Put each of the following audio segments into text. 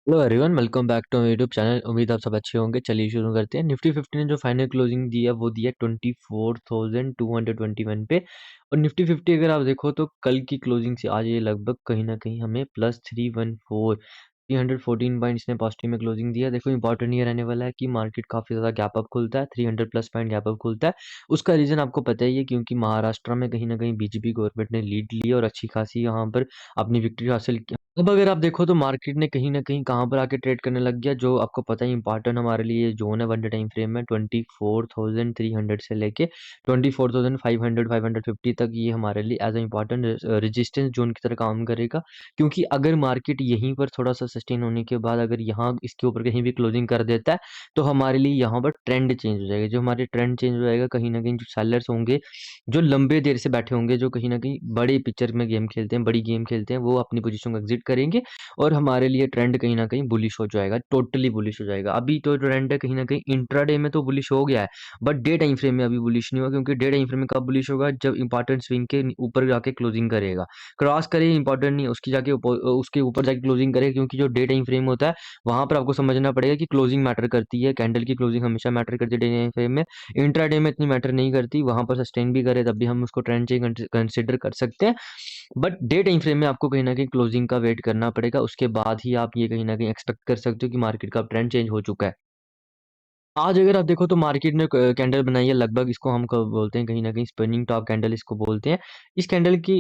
Hello everyone, welcome back to YouTube channel. उम्मीद आप सब अच्छे होंगे। चलिए शुरू करते हैं। निफ्टी 50 ने जो फाइनल क्लोजिंग दी है वो दी है 24,221 पे। और निफ्टी 50 अगर आप देखो तो कल की क्लोजिंग से आज ये लगभग कहीं ना कहीं हमें प्लस 314 पॉइंट्स ने पॉजिटिव में क्लोजिंग दिया। देखो इंपॉर्टेंट ये रहने वाला है कि मार्केट काफी ज्यादा गैप अप खुलता है, 300 प्लस पॉइंट गैप अप खुलता है। उसका रीजन आपको पता ही है, क्योंकि महाराष्ट्र में कहीं ना कहीं बीजेपी गवर्नमेंट ने लीड ली और अच्छी खासी यहाँ पर अपनी विक्ट्री हासिल की। अब अगर आप देखो तो मार्केट ने कहीं न कहीं कहाँ पर आके ट्रेड करने लग गया, जो आपको पता ही इम्पोर्टेंट हमारे लिए ज़ोन है वन डे टाइम फ्रेम में 24,300 से लेके 24,500 550 तक। ये हमारे लिए as a important resistance zone की तरह काम करेगा। क्योंकि अगर मार्केट यहीं पर थोड़ा-सा सस्टेन होने के बाद अगर यहाँ इसके ऊपर कहीं भी क्लोजिंग कर देता है, तो हमारे लिए यहाँ पर ट्रेंड चेंज हो जाएगा। जो हमारे ट्रेंड चेंज हो जाएगा, कहीं न कहीं जो सेलर्स होंगे, जो लंबे देर से बैठे होंगे, जो कहीं न कहीं बड़े पिक्चर में गेम खेलते हैं, बड़ी गेम खेलते हैं, वो अपनी पोजीशन को एग्ज़िट करेंगे और हमारे लिए ट्रेंड कहीं न कहीं बुलिश हो जाएगा, टोटली बुलिश हो जाएगा। अभी तो ट्रेंड है कहीं न कहीं इंट्राडे में तो बुलिश हो गया है, बट डे टाइम फ्रेम में अभी बुलिश नहीं हुआ, क्योंकि डे टाइम फ्रेम में कब बुलिश होगा, जब इंपॉर्टेंट स्विंग के ऊपर जाके क्लोजिंग करेगा। क्रॉस करे इंपॉर्टेंट नहीं है, उसकी जाके उसके ऊपर जाके क्लोजिंग करे, क्योंकि जो डे टाइम फ्रेम होता है, वहाँ पर आपको समझना पड़ेगा कि क्लोजिंग मैटर करती है। कैंडल की क्लोजिंग हमेशा मैटर करती है डे टाइम फ्रेम में। इंट्राडे में इतनी मैटर नहीं करती, वहाँ पर सस्टेन भी करे तब भी हम उसको ट्रेंड चेंज कंसिडर कर सकते हैं। बट डे टाइम फ्रेम में आपको कहीं न कहीं क्लोजिंग का वेट करना पड़ेगा, उसके बाद ही आप ये कहीं न कहीं एक्सपेक्ट कर सकते हो कि मार्केट का ट्रेंड चेंज हो चुका है। आज अगर आप देखो तो मार्केट ने कैंडल बनाई है, लगभग इसको हम कब बोलते हैं, कहीं न कहीं स्पिनिंग टॉप कैंडल इसको बोलते हैं। इस कैंडल की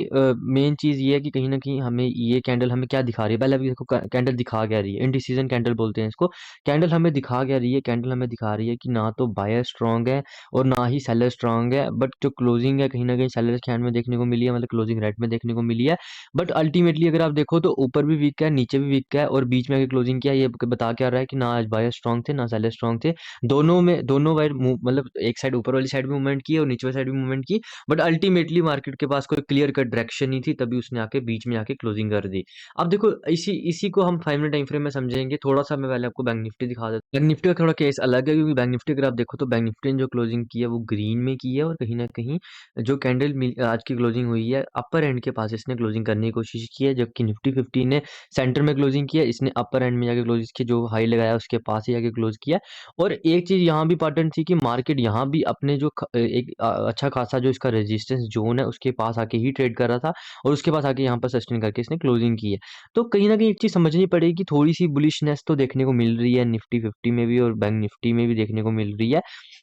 मेन चीज़ ये है कि कहीं न कहीं हमें ये कैंडल हमें क्या दिखा रही है, पहले अभी देखो कैंडल दिखा क्या रही है, इंडिसीजन कैंडल बोलते हैं इसको। कैंडल हमें दिखा क्या रही है, कैंडल हमें दिखा रही है कि ना तो बायर स्ट्रांग है और ना ही सेलर स्ट्रांग है, बट जो क्लोजिंग है कहीं न कहीं सेलर के हैंड में देखने को मिली है, मतलब क्लोजिंग रेट में देखने को मिली है। बट अल्टीमेटली अगर आप देखो तो ऊपर भी वीक है, नीचे भी वीक है और बीच में आके क्लोजिंग किया, ये बता क्या रहा है कि ना आज बायर स्ट्रांग थे, ना सेलर स्ट्रांग थे। दोनों में दोनों वाइड मूव, मतलब एक साइड ऊपर वाली साइड भी मूवमेंट की और नीचे वाली साइड भी मूवमेंट की, बट अल्टीमेटली मार्केट के पास कोई क्लियर कट डायरेक्शन नहीं थी, तभी उसने आके बीच में आके क्लोजिंग कर दी। अब देखो इसी इसी को हम 5 मिनट टाइम फ्रेम में समझेंगे। थोड़ा सा मैं पहले आपको बैंक निफ्टी दिखा देता हूँ। बैंक निफ्टी का थोड़ा केस अलग है, क्योंकि बैंक निफ्टी अगर आप देखो तो बैंक निफ्टी ने जो क्लोजिंग की है वो ग्रीन में की है, और कहीं ना कहीं जो कैंडल आज की क्लोजिंग हुई है अपर एंड के पास इसने क्लोजिंग करने की कोशिश की है, जबकि निफ्टी 50 ने सेंटर में क्लोजिंग किया, इसने अपर एंड में जाके क्लोज किया, जो हाई लगाया उसके पास ही जाके क्लोज किया। और एक चीज़ यहाँ भी इम्पोर्टेंट थी कि मार्केट यहाँ भी अपने जो एक अच्छा खासा जो इसका रेजिस्टेंस जोन है उसके पास आके ही ट्रेड कर रहा था, और उसके पास आके यहाँ पर सस्टेन करके इसने क्लोजिंग की है। तो कहीं ना कहीं एक चीज़ समझनी पड़ेगी कि थोड़ी सी बुलिशनेस तो देखने को मिल रही है निफ्टी 50 में भी और बैंक निफ्टी में भी देखने को मिल रही है।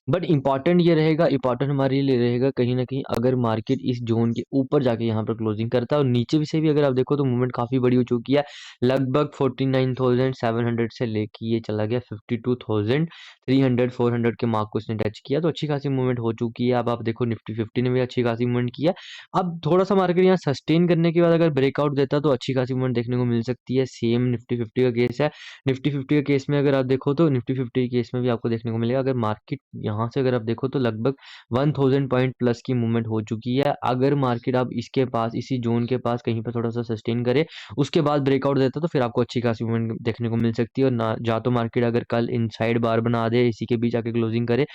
बट इंपॉर्टेंट ये रहेगा, इंपॉर्टेंट हमारे लिए रहेगा कहीं ना कहीं अगर मार्केट इस जोन के ऊपर जाके यहाँ पर क्लोजिंग करता है, और नीचे भी से भी अगर आप देखो तो मूवमेंट काफ़ी बड़ी हो चुकी है। लगभग 49,700 से लेके ये चला गया 52,300 400 के मार्क को इसने टच किया, तो अच्छी खासी मूवमेंट हो चुकी है। अब आप देखो निफ्टी 50 ने भी अच्छी खासी मूवमेंट किया। अब थोड़ा सा मार्केट यहाँ सस्टेन करने के बाद अगर ब्रेकआउट देता तो अच्छी खासी मूवमेंट देखने को मिल सकती है। सेम निफ्टी 50 का केस है। निफ्टी 50 के केस में अगर आप देखो तो निफ्टी 50 के केस में भी आपको देखने को मिलेगा, अगर मार्केट यहाँ से अगर आप देखो तो लगभग 1000 पॉइंट प्लस की मूवमेंट हो चुकी है। अगर मार्केट आप इसके पास इसी जोन के पास कहीं पर थोड़ा सा सस्टेन करे, उसके बाद ब्रेकआउट देता तो फिर आपको अच्छी खासी मूवमेंट देखने को मिल सकती है। और ना जा तो मार्केट अगर कल इनसाइड बार बना दे, इसी के बीच आके क्लोजिंग करे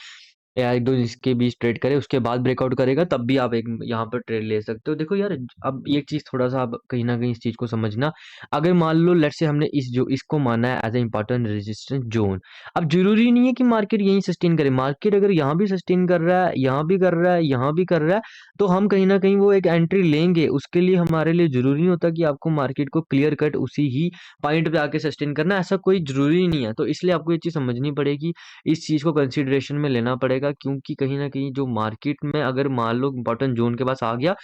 या एक दो इसके बीच ट्रेड करे, उसके बाद ब्रेकआउट करेगा, तब भी आप एक यहाँ पर ट्रेड ले सकते हो। देखो यार, अब एक चीज थोड़ा सा आप कहीं ना कहीं इस चीज को समझना। अगर मान लो लेट्स से हमने इस जो इसको माना है as a important resistance zone, अब जरूरी नहीं है कि मार्केट यहीं सस्टेन करे। मार्केट अगर यहाँ भी सस्टेन कर रहा है, यहाँ भी कर रहा है, यहाँ भी कर रहा है, तो हम कहीं ना कहीं वो एक एंट्री लेंगे। उसके लिए हमारे लिए जरूरी नहीं होता कि आपको मार्केट को क्लियर कट उसी ही पॉइंट पे आके सस्टेन करना, ऐसा कोई जरूरी नहीं है। तो इसलिए आपको ये चीज समझनी पड़ेगी, इस चीज को कंसिडरेशन में लेना पड़ेगा, क्योंकि कहीं ना कहीं जो मार्केट में अगर मान लो इंपॉर्टेंट जोन के पास आ गया,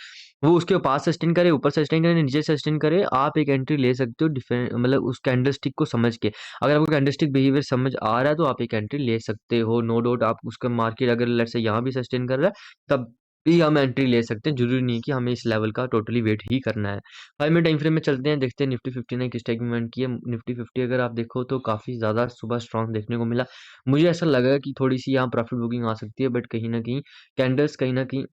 वो उसके पास सस्टेन करे, ऊपर सस्टेन करे, नीचे सस्टेन करे, आप एक एंट्री ले सकते हो डिफरेंट, मतलब उस कैंडलस्टिक को समझ के। अगर आपको कैंडलस्टिक बिहेवियर समझ आ रहा है तो आप एक एंट्री ले सकते हो, नो डाउट। आप उसका मार्केट अगर लेट्स से यहाँ भी सस्टेन कर रहा है, तब भी हम एंट्री ले सकते हैं। जरूरी नहीं कि हमें इस लेवल का टोटली वेट ही करना है। 5 मिनट टाइम फ्रेम में चलते हैं, देखते हैं निफ्टी 50 ने किस टाइप की मूवमेंट की है। निफ्टी 50 अगर आप देखो तो काफी ज्यादा सुबह स्ट्रांग देखने को मिला। मुझे ऐसा लगा कि थोड़ी सी यहाँ प्रॉफिट बुकिंग आ सकती है, बट कहीं ना कहीं कैंडल्स कहीं ना कहीं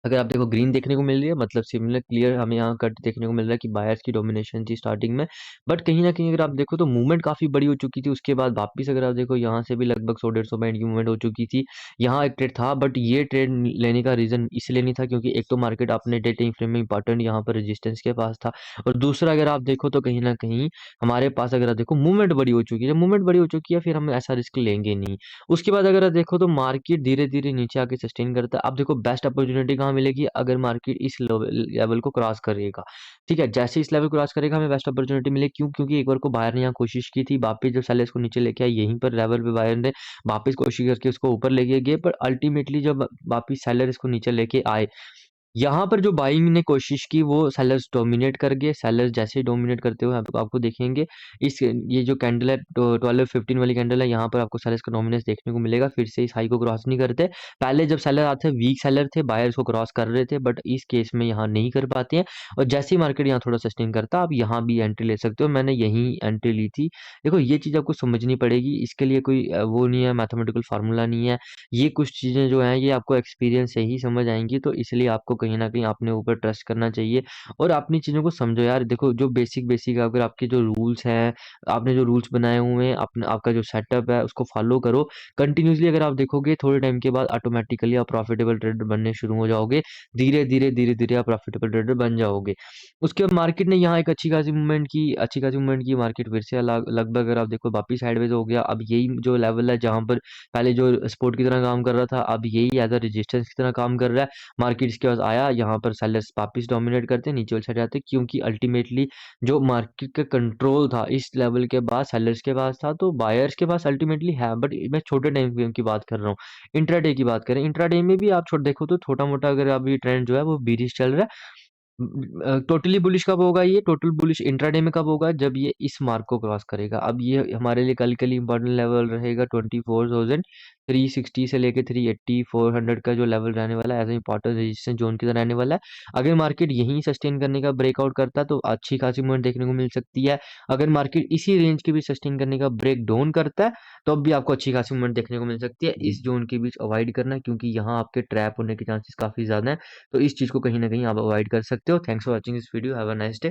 अगर आप देखो ग्रीन देखने को मिल रही है, मतलब सिमिलर क्लियर हमें यहाँ कट देखने को मिल रहा है कि बायर्स की डोमिनेशन थी स्टार्टिंग में। बट कहीं न कहीं अगर आप देखो तो मूवमेंट काफ़ी बड़ी हो चुकी थी, उसके बाद वापस अगर आप देखो यहाँ से भी लगभग 100-150 पॉइंट की मूवमेंट हो चुकी थी। यहाँ एक ट्रेड था, बट ये ट्रेड लेने का रीज़न इसलिए नहीं था क्योंकि एक तो मार्केट अपने डे टाइम फ्रेम में इंपॉर्टेंट यहाँ पर रेजिस्टेंस के पास था, और दूसरा अगर आप देखो तो कहीं न कहीं हमारे पास अगर आप देखो मूवमेंट बड़ी हो चुकी है। जब मूवमेंट बड़ी हो चुकी है, फिर हम ऐसा रिस्क लेंगे नहीं। उसके बाद अगर आप देखो तो मार्केट धीरे-धीरे नीचे आके सस्टेन करता है। अब देखो बेस्ट अपॉर्च्युनिटी कहाँ मिलेगी, अगर मार्केट इस लेवल को क्रॉस करेगा। ठीक है? जैसे इस लेवल क्रॉस करेगा हमें बेस्ट अपॉर्च्युनिटी मिलेगी, क्यों? क्योंकि एक बार को बायर ने यहाँ कोशिश की थी, वापस जब सेलर्स को नीचे लेके आए, यहीं पर लेवल पे बायर ने वापस कोशिश करके उसको ऊपर लेके गए, पर अल्टीमेटली जब वापस सेलर इसको नीचे लेके आए, यहाँ पर जो बाइंग ने कोशिश की वो सेलर्स डोमिनेट कर गए। सेलर्स जैसे ही डोमिनेट करते हुए आप आपको देखेंगे, इस ये जो कैंडल है 12-15 वाली कैंडल है, यहाँ पर आपको सेलर्स का डोमिनेंस देखने को मिलेगा। फिर से इस हाई को क्रॉस नहीं करते। पहले जब सेलर आते हैं वीक सेलर थे, बायर्स को क्रॉस कर रहे थे, बट इस केस में यहाँ नहीं कर पाते हैं। और जैसे ही मार्केट यहाँ थोड़ा सस्टेन करता है, आप यहाँ भी एंट्री ले सकते हो। मैंने यहीं एंट्री ली थी। देखो ये चीज़ आपको समझनी पड़ेगी, इसके लिए कोई वो नहीं है, मैथमेटिकल फार्मूला नहीं है। ये कुछ चीज़ें जो हैं ये आपको एक्सपीरियंस से ही समझ आएँगी, तो इसलिए आपको कहीं न कहीं अपने ऊपर ट्रस्ट करना चाहिए और अपनी चीज़ों को समझो यार। देखो जो बेसिक अगर आपके जो रूल्स हैं, आपने जो रूल्स बनाए हुए हैं, अपना आपका जो सेटअप है उसको फ़ॉलो करो। कंटिन्यूअसली अगर आप देखोगे थोड़े टाइम के बाद ऑटोमैटिकली आप प्रॉफिटेबल ट्रेडर बनने शुरू हो जाओगे। धीरे-धीरे आप प्रॉफिटेबल ट्रेडर बन जाओगे। उसके बाद मार्केट ने यहाँ एक अच्छी खासी मूवमेंट की, मार्केट फिर से लगभग अगर आप देखो वापिस साइडवेज़ हो गया। अब यही जो लेवल है जहाँ पर पहले जो सपोर्ट की तरह काम कर रहा था, अब यही एज़ अ रेजिस्टेंस की तरह काम कर रहा है। मार्केट इसके पास आया, यहाँ पर सेलर्स वापिस डोमिनेट करते हैं, नीचे वाली साइड जाते हैं, क्योंकि अल्टीमेटली जो मार्केट का कंट्रोल था इस लेवल के बाद सेलर्स के पास था, तो बायर्स के पास अल्टीमेटली है। बट मैं छोटे टाइम फ्रेम की बात कर रहा हूँ, इंट्राडे की बात करें, इंट्राडे में भी आप छोड़ देखो तो छोटा-मोटा अगर अभी ट्रेंड जो है वो बीरिश चल रहा है। टोटली बुलिश कब होगा, ये टोटल बुलिश इंट्राडे में कब होगा, जब ये इस मार्क को क्रॉस करेगा। अब ये हमारे लिए कल के लिए इंपॉर्टेंट लेवल रहेगा 24,360 से लेके 380 400 का जो लेवल रहने वाला है, एज इंपॉर्टेंट रेजिस्टेंस जोन की तरह रहने वाला है। अगर मार्केट यहीं सस्टेन करने का ब्रेकआउट करता है तो अच्छी खासी मूवमेंट देखने को मिल सकती है। अगर मार्केट इसी रेंज के भी सस्टेन करने का ब्रेक डाउन करता है तो अब भी आपको अच्छी खासी मूवमेंट देखने को मिल सकती है। इस जोन के बीच अवॉइड करना, क्योंकि यहाँ आपके ट्रैप होने के चांसेस काफी ज्यादा हैं। तो इस चीज़ को कहीं न कहीं आप अवॉइड कर सकते हो। Thanks for watching this video. Have a nice day.